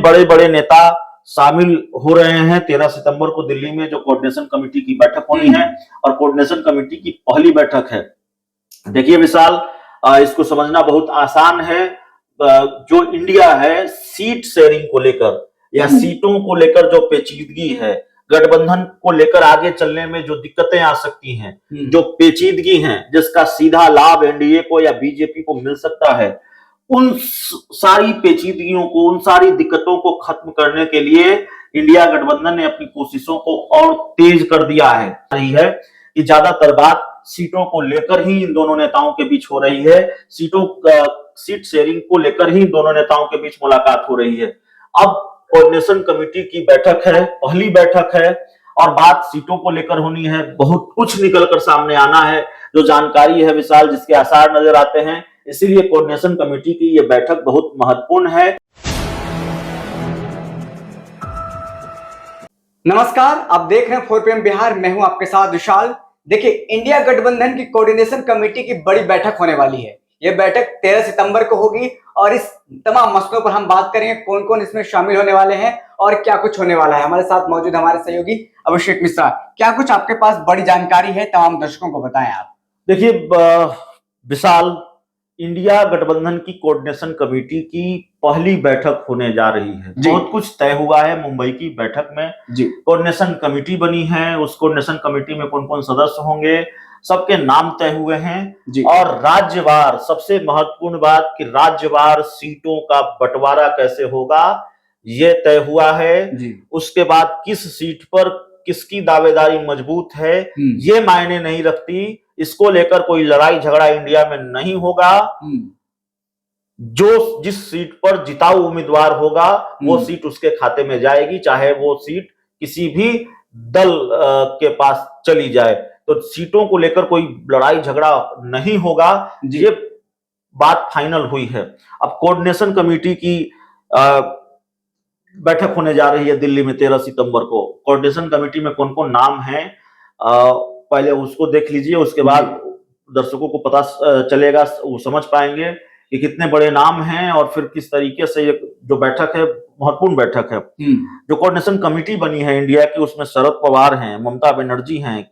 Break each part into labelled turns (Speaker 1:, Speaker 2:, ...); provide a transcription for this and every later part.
Speaker 1: बड़े बड़े नेता शामिल हो रहे हैं 13 सितंबर को दिल्ली में जो कोऑर्डिनेशन कमेटी की बैठक होनी है। और कोऑर्डिनेशन कमेटी की पहली बैठक है। देखिए विशाल, इसको समझना बहुत आसान है। जो इंडिया है सीट शेयरिंग को लेकर या सीटों को लेकर जो पेचीदगी है, गठबंधन को लेकर आगे चलने में जो दिक्कतें आ सकती हैं, जो पेचीदगी है जिसका सीधा लाभ एनडीए को या बीजेपी को मिल सकता है, उन सारी पेचीदगियों को, उन सारी दिक्कतों को खत्म करने के लिए इंडिया गठबंधन ने अपनी कोशिशों को और तेज कर दिया है। कि ज्यादातर बात सीटों को लेकर ही इन दोनों नेताओं के बीच हो रही है। सीट शेयरिंग को लेकर ही दोनों नेताओं के बीच मुलाकात हो रही है। अब कोऑर्डिनेशन कमेटी की बैठक है, पहली बैठक है और बात सीटों को लेकर होनी है। बहुत कुछ निकलकर सामने आना है, जो जानकारी है विशाल, जिसके आसार नजर आते हैं। इसीलिए कोऑर्डिनेशन कमेटी की यह बैठक बहुत महत्वपूर्ण है।
Speaker 2: नमस्कार, आप देख रहे हैं 4PM बिहार। मैं हूं आपके साथ विशाल। देखिए, इंडिया गठबंधन की कोऑर्डिनेशन कमेटी की बड़ी बैठक होने वाली है। यह बैठक 13 सितंबर को होगी और इस तमाम मसलों पर हम बात करेंगे। कौन कौन इसमें शामिल होने वाले हैं और क्या कुछ होने वाला है। हमारे साथ मौजूद हमारे सहयोगी अभिषेक मिश्रा। क्या कुछ आपके पास बड़ी जानकारी है, तमाम दर्शकों को बताएं आप।
Speaker 1: देखिए विशाल, इंडिया गठबंधन की कोऑर्डिनेशन कमेटी की पहली बैठक होने जा रही है। बहुत कुछ तय हुआ है मुंबई की बैठक में। कोऑर्डिनेशन कमेटी बनी है, उस कोऑर्डिनेशन कमेटी में कौन कौन सदस्य होंगे, सबके नाम तय हुए हैं। और राज्यवार, सबसे महत्वपूर्ण बात कि राज्यवार सीटों का बंटवारा कैसे होगा ये तय हुआ है। उसके बाद किस सीट पर किसकी दावेदारी मजबूत है ये मायने नहीं रखती। इसको लेकर कोई लड़ाई झगड़ा इंडिया में नहीं होगा। जो जिस सीट पर जिताऊ उम्मीदवार होगा वो सीट उसके खाते में जाएगी, चाहे वो सीट किसी भी दल के पास चली जाए। तो सीटों को लेकर कोई लड़ाई झगड़ा नहीं होगा, ये बात फाइनल हुई है। अब कोऑर्डिनेशन कमेटी की बैठक होने जा रही है दिल्ली में 13 सितंबर को। कोऑर्डिनेशन कमेटी में कौन कौन नाम है पहले उसको देख लीजिए, उसके बाद दर्शकों को पता चलेगा, वो समझ पाएंगे कि कितने बड़े नाम हैं और फिर किस तरीके से ये जो बैठक है महत्वपूर्ण बैठक है। जो कोऑर्डिनेशन कमेटी बनी है इंडिया की, उसमें शरद पवार हैं, ममता बनर्जी हैं,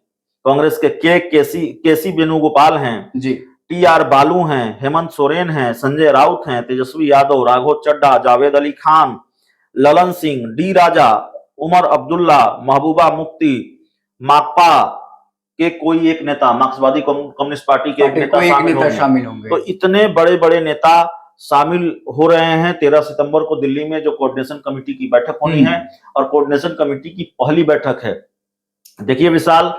Speaker 1: कांग्रेस के केसी वेणुगोपाल हैं, TR बालू हैं, हेमंत सोरेन हैं, संजय राउत हैं, तेजस्वी यादव, राघव चड्ढा, जावेद अली खान, ललन सिंह, डी राजा, उमर अब्दुल्ला, महबूबा मुफ्ती, माकपा के कोई एक नेता, मार्क्सवादी कम्युनिस्ट पार्टी के एक नेता शामिल होंगे। तो इतने बड़े बड़े नेता शामिल हो रहे हैं 13 सितंबर को दिल्ली में जो कोऑर्डिनेशन कमेटी की बैठक होनी है। और कोऑर्डिनेशन कमेटी की पहली बैठक है। देखिए विशाल,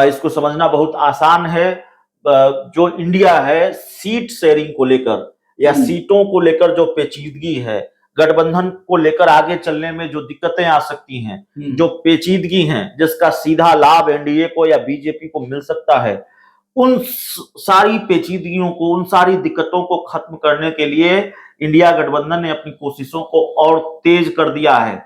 Speaker 1: इसको समझना बहुत आसान है। जो इंडिया है सीट शेयरिंग को लेकर या सीटों को लेकर जो पेचीदगी है, गठबंधन को लेकर आगे चलने में जो दिक्कतें आ सकती हैं, जो पेचीदगी हैं जिसका सीधा लाभ एनडीए को या बीजेपी को मिल सकता है, उन सारी पेचीदगियों को, उन सारी दिक्कतों को खत्म करने के लिए इंडिया गठबंधन ने अपनी कोशिशों को और तेज कर दिया है।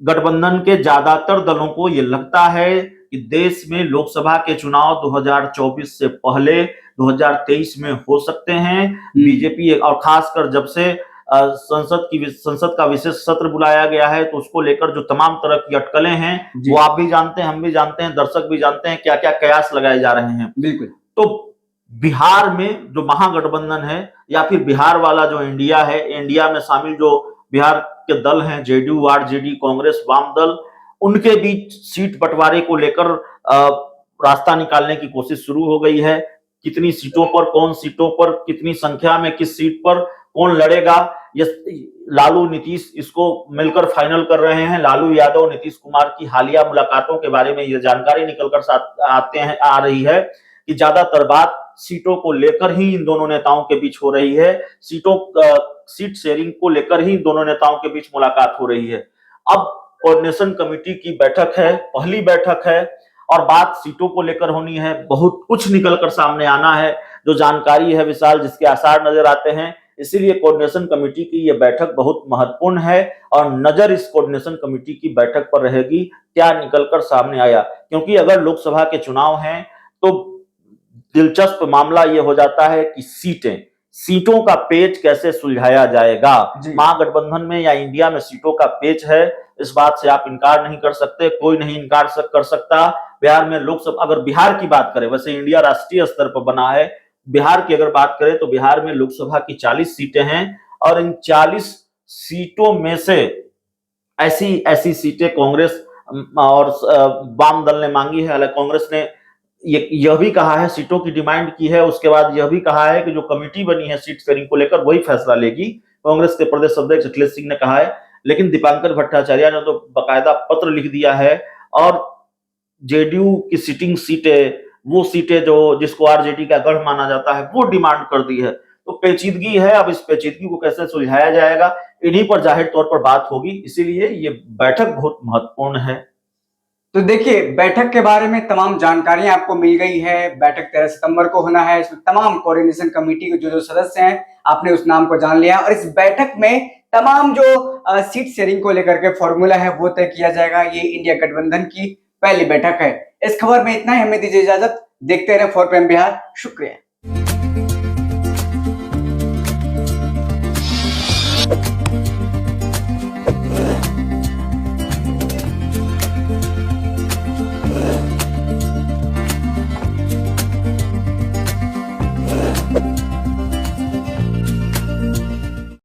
Speaker 1: गठबंधन के ज्यादातर दलों को यह लगता है कि देश में लोकसभा के चुनाव 2024 से पहले 2023 में हो सकते हैं। बीजेपी और खासकर जब से संसद का विशेष सत्र बुलाया गया है, तो उसको लेकर जो तमाम तरह की अटकलें हैं वो आप भी जानते हैं, हम भी जानते हैं, दर्शक भी जानते हैं, क्या क्या कयास लगाए जा रहे हैं। बिल्कुल। तो बिहार में जो महागठबंधन है या फिर बिहार वाला जो इंडिया है, इंडिया में शामिल जो बिहार के दल हैं, जेडीयू, आरजेडी, कांग्रेस, वाम दल, उनके बीच सीट बंटवारे को लेकर रास्ता निकालने की कोशिश शुरू हो गई है। कितनी सीटों पर, कौन सीटों पर, कितनी संख्या में किस सीट पर कौन लड़ेगा, ये लालू नीतीश इसको मिलकर फाइनल कर रहे हैं। लालू यादव नीतीश कुमार की हालिया मुलाकातों के बारे में ये जानकारी निकलकर आ रही है कि ज्यादातर बात सीटों को लेकर ही इन दोनों नेताओं के बीच हो रही है। सीट शेयरिंग को लेकर ही दोनों नेताओं के बीच मुलाकात हो रही है। अब कोऑर्डिनेशन कमेटी की बैठक है, पहली बैठक है और बात सीटों को लेकर होनी है। बहुत कुछ निकलकर सामने आना है, जो जानकारी है विशाल, जिसके आसार नजर आते हैं। इसीलिए कोऑर्डिनेशन कमेटी की यह बैठक बहुत महत्वपूर्ण है और नजर इस कोऑर्डिनेशन कमेटी की बैठक पर रहेगी क्या निकलकर सामने आया। क्योंकि अगर लोकसभा के चुनाव हैं तो दिलचस्प मामला यह हो जाता है कि सीटों का पेच कैसे सुलझाया जाएगा।
Speaker 2: जी।
Speaker 1: महागठबंधन में या इंडिया में सीटों का पेच है, इस बात से आप इनकार नहीं कर सकते, कोई नहीं इनकार कर सकता। बिहार में लोकसभा, अगर बिहार की बात करें, वैसे इंडिया राष्ट्रीय स्तर पर बना है, बिहार की अगर बात करें तो बिहार में लोकसभा की 40 सीटें हैं और इन 40 सीटों में से ऐसी ऐसी सीटें कांग्रेस और वाम दल ने मांगी है। हालांकि कांग्रेस ने यह भी कहा है, सीटों की डिमांड की है, उसके बाद यह भी कहा है कि जो कमेटी बनी है सीट शेयरिंग को लेकर वही फैसला लेगी। कांग्रेस के प्रदेश अध्यक्ष अखिलेश सिंह ने कहा है, लेकिन दीपांकर भट्टाचार्य ने तो बाकायदा पत्र लिख दिया है और जेडीयू की सिटिंग सीटें, वो सीटें जो जिसको आरजेडी का गढ़ माना जाता है, वो डिमांड कर दी है। तो पेचीदगी है, अब इस पेचीदगी को कैसे सुलझाया जाएगा, इन्हीं पर जाहिर तौर पर बात होगी। इसीलिए ये बैठक बहुत महत्वपूर्ण है।
Speaker 2: तो देखिए, बैठक के बारे में तमाम जानकारियां आपको मिल गई है। बैठक 13 सितंबर को होना है। इसमें तमाम कोऑर्डिनेशन कमेटी के जो सदस्य हैं, आपने उस नाम को जान लिया और इस बैठक में तमाम जो सीट शेयरिंग को लेकर के फॉर्मूला है वो तय किया जाएगा। ये इंडिया गठबंधन की पहली बैठक है। इस खबर में इतना ही, हमें दीजिए इजाजत। देखते रहे 4PM बिहार। शुक्रिया।